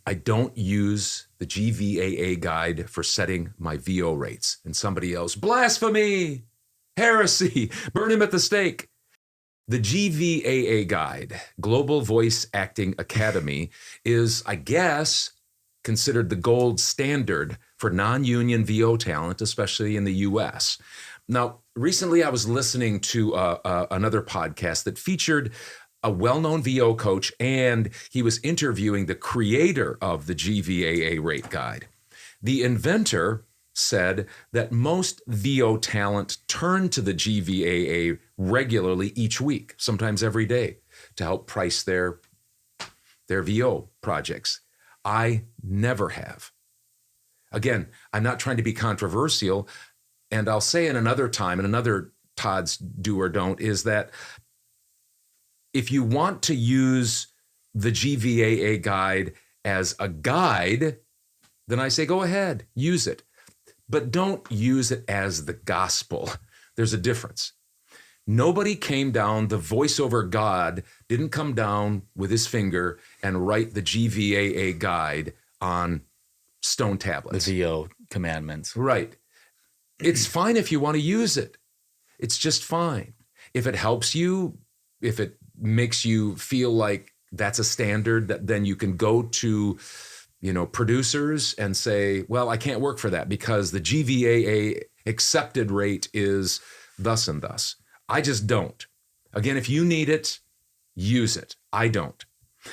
I don't use the GVAA guide for setting my VO rates. And somebody else, blasphemy, heresy, burn him at the stake. The GVAA guide, Global Voice Acting Academy, is, I guess, considered the gold standard for non-union VO talent, especially in the US. Now, recently I was listening to another podcast that featured a well-known VO coach, and he was interviewing the creator of the GVAA rate guide. The inventor said that most VO talent turn to the GVAA regularly each week, sometimes every day, to help price their VO projects. I never have. Again, I'm not trying to be controversial, and I'll say in another time, in another Todd's do or don't, is that if you want to use the GVAA guide as a guide, then I say go ahead, use it. But don't use it as the gospel. There's a difference. Nobody came down, the voiceover God didn't come down with his finger and write the GVAA guide on stone tablets. The VO commandments. Right. It's fine if you want to use it. It's just fine. If it helps you, if it makes you feel like that's a standard that then you can go to, producers and say, well, I can't work for that because the GVAA accepted rate is thus and thus. I just don't. Again, if you need it, use it. I don't.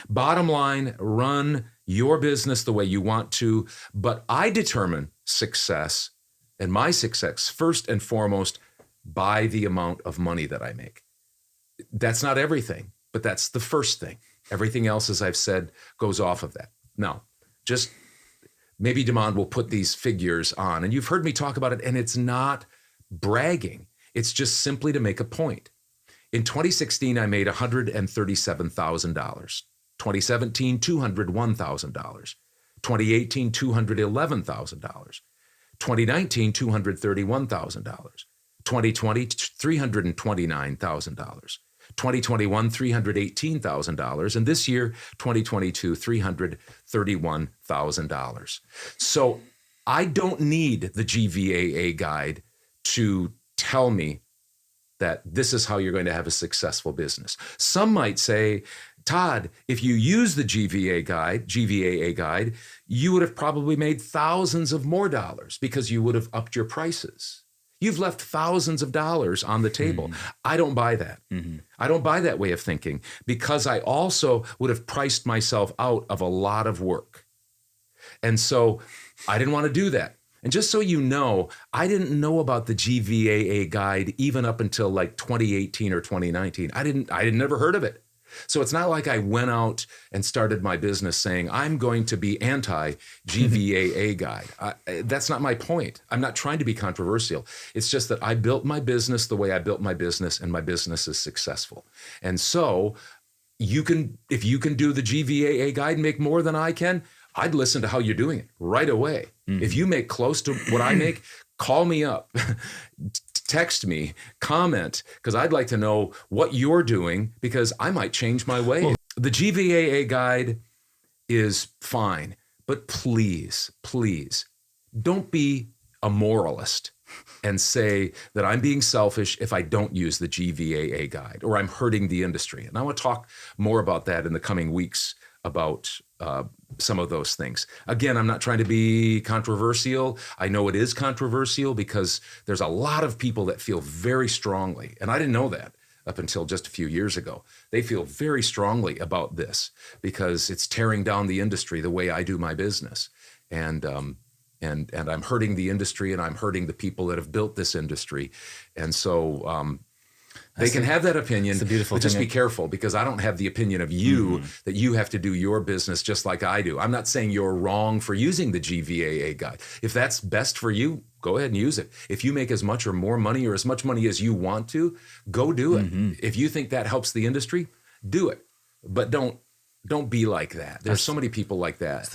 Bottom line, run your business the way you want to, but I determine success, and my success first and foremost by the amount of money that I make. That's not everything, but that's the first thing. Everything else, as I've said, goes off of that. Now, just maybe Demond will put these figures on, and you've heard me talk about it, and it's not bragging. It's just simply to make a point. In 2016, I made $137,000. 2017, $201,000. 2018, $211,000. 2019, $231,000. 2020, $329,000. 2021, $318,000. And this year, 2022, $331,000. So I don't need the GVAA guide to tell me that this is how you're going to have a successful business. Some might say, Todd, if you use the GVAA guide, you would have probably made thousands of more dollars because you would have upped your prices. You've left thousands of dollars on the table. Mm-hmm. I don't buy that. Mm-hmm. I don't buy that way of thinking because I also would have priced myself out of a lot of work. And so I didn't want to do that. And just so you know, I didn't know about the GVAA guide even up until like 2018 or 2019. I'd never heard of it. So it's not like I went out and started my business saying, I'm going to be anti-GVAA guide. That's not my point. I'm not trying to be controversial. It's just that I built my business the way I built my business, and my business is successful. And so if you can do the GVAA guide and make more than I can, I'd listen to how you're doing it right away. Mm-hmm. If you make close to what I make, call me up, text me, comment, because I'd like to know what you're doing because I might change my way. Well, the GVAA guide is fine, but please, please don't be a moralist and say that I'm being selfish if I don't use the GVAA guide or I'm hurting the industry. And I want to talk more about that in the coming weeks about some of those things. Again, I'm not trying to be controversial. I know it is controversial because there's a lot of people that feel very strongly, and I didn't know that up until just a few years ago. They feel very strongly about this because it's tearing down the industry the way I do my business. And I'm hurting the industry, and I'm hurting the people that have built this industry. And so they can have that opinion, but just be careful because I don't have the opinion of you that you have to do your business just like I do. I'm not saying you're wrong for using the GVAA guide. If that's best for you, go ahead and use it. If you make as much or more money or as much money as you want to, go do it. If you think that helps the industry, do it. But don't be like that. There's so many people like that.